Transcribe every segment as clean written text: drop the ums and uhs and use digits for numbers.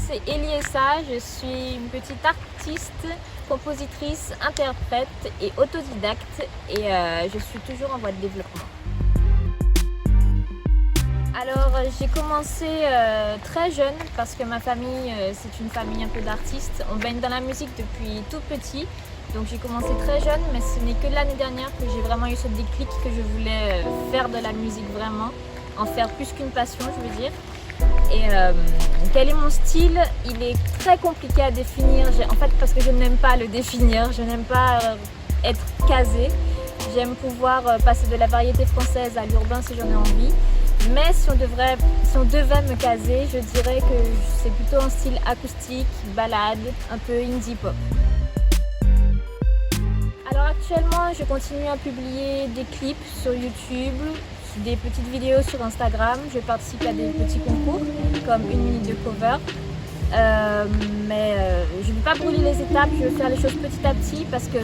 c'est Eliessa, je suis une petite artiste, compositrice, interprète et autodidacte et je suis toujours en voie de développement. Alors j'ai commencé très jeune parce que ma famille c'est une famille un peu d'artistes. On baigne dans la musique depuis tout petit, donc j'ai commencé très jeune, mais ce n'est que l'année dernière que j'ai vraiment eu ce déclic que je voulais faire de la musique vraiment, en faire plus qu'une passion je veux dire. Et quel est mon style? Il est très compliqué à définir, en fait parce que je n'aime pas le définir, je n'aime pas être casée. J'aime pouvoir passer de la variété française à l'urbain si j'en ai envie. Mais si on devait me caser, je dirais que c'est plutôt un style acoustique, ballade, un peu indie pop. Alors actuellement, je continue à publier des clips sur YouTube, des petites vidéos sur Instagram. Je participe à des petits concours comme 1 minute de cover. Mais je ne vais pas brûler les étapes, je vais faire les choses petit à petit parce que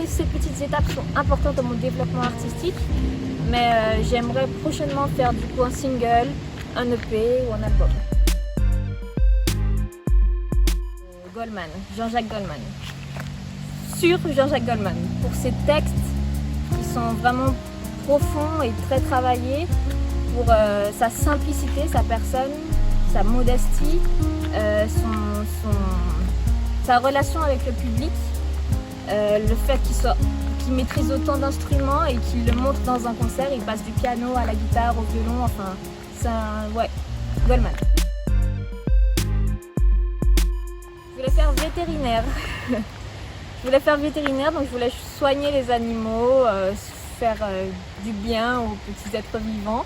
ces petites étapes sont importantes dans mon développement artistique. Mais j'aimerais prochainement faire du coup un single, un EP ou un album. Goldman, Jean-Jacques Goldman. Sur Jean-Jacques Goldman, pour ses textes qui sont vraiment profonds et très travaillés, pour sa simplicité, sa personne, sa modestie, sa relation avec le public, le fait qu'il maîtrise autant d'instruments et qu'il le montre dans un concert, il passe du piano à la guitare, au violon, enfin, c'est ouais, Goldman. Je voulais faire vétérinaire. Je voulais faire vétérinaire, donc je voulais soigner les animaux, faire du bien aux petits êtres vivants.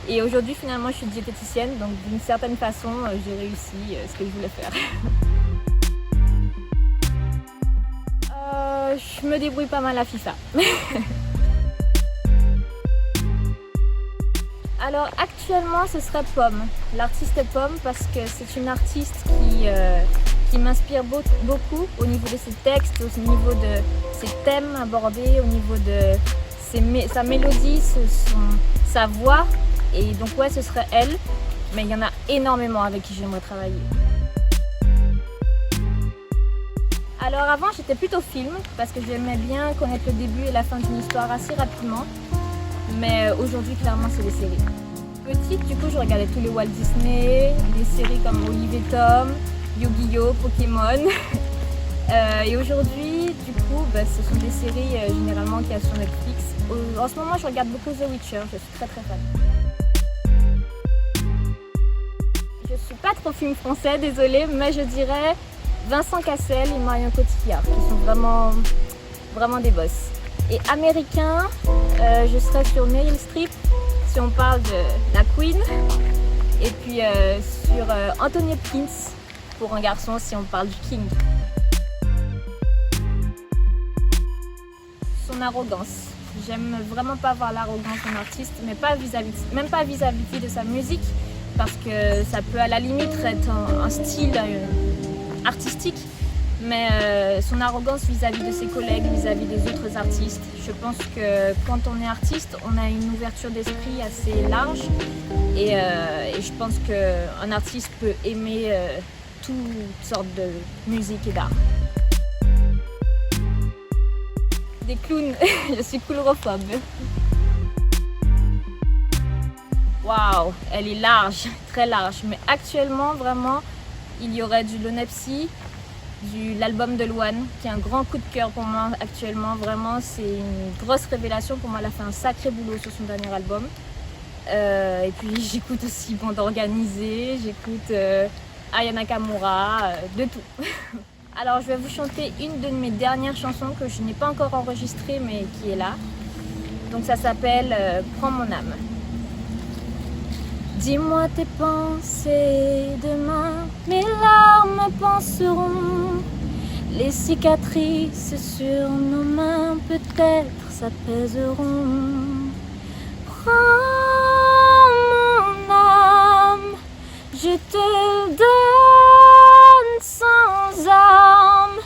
Et aujourd'hui, finalement, je suis diététicienne, donc d'une certaine façon, j'ai réussi ce que je voulais faire. Je me débrouille pas mal à FIFA. Alors actuellement ce serait Pomme, l'artiste Pomme, parce que c'est une artiste qui m'inspire beaucoup au niveau de ses textes, au niveau de ses thèmes abordés, au niveau de sa mélodie, sa voix. Et donc ouais, ce serait elle, mais il y en a énormément avec qui j'aimerais travailler. Alors avant j'étais plutôt film parce que j'aimais bien connaître le début et la fin d'une histoire assez rapidement. Mais aujourd'hui clairement c'est les séries. Petite du coup je regardais tous les Walt Disney, des séries comme Olive et Tom, Yu-Gi-Oh, Pokémon. Et aujourd'hui du coup ce sont des séries généralement qu'il y a sur Netflix. En ce moment je regarde beaucoup The Witcher, je suis très fan. Je suis pas trop film français, désolée, mais je dirais Vincent Cassel et Marion Cotillard, qui sont vraiment des boss. Et américain, je serais sur Meryl Streep, si on parle de la Queen. Et puis sur Anthony Hopkins, pour un garçon, si on parle du King. Son arrogance. J'aime vraiment pas voir l'arrogance d'un artiste, mais même pas vis-à-vis de sa musique, parce que ça peut à la limite être un style artistique, mais son arrogance vis-à-vis de ses collègues, vis-à-vis des autres artistes. Je pense que quand on est artiste, on a une ouverture d'esprit assez large et je pense qu'un artiste peut aimer toutes sortes de musique et d'art. Des clowns, je suis coulrophobe. Waouh, elle est large, très large, mais actuellement vraiment il y aurait du Lonepsy, l'album de Louane, qui est un grand coup de cœur pour moi actuellement. Vraiment, c'est une grosse révélation pour moi. Elle a fait un sacré boulot sur son dernier album. Et puis j'écoute aussi Bande Organisée, j'écoute Aya Nakamura, de tout. Alors je vais vous chanter une de mes dernières chansons que je n'ai pas encore enregistrée mais qui est là. Donc ça s'appelle Prends mon âme. Dis-moi tes pensées demain, mes larmes penseront. Les cicatrices sur nos mains peut-être s'apaiseront. Prends mon âme, je te donne sans armes.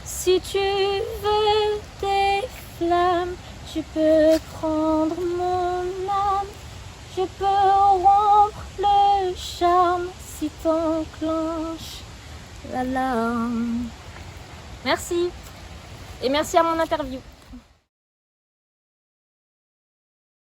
Si tu veux des flammes, tu peux prendre mon âme. Je peux rompre le charme si t'enclenche l'alarme. Merci. Et merci à mon interview.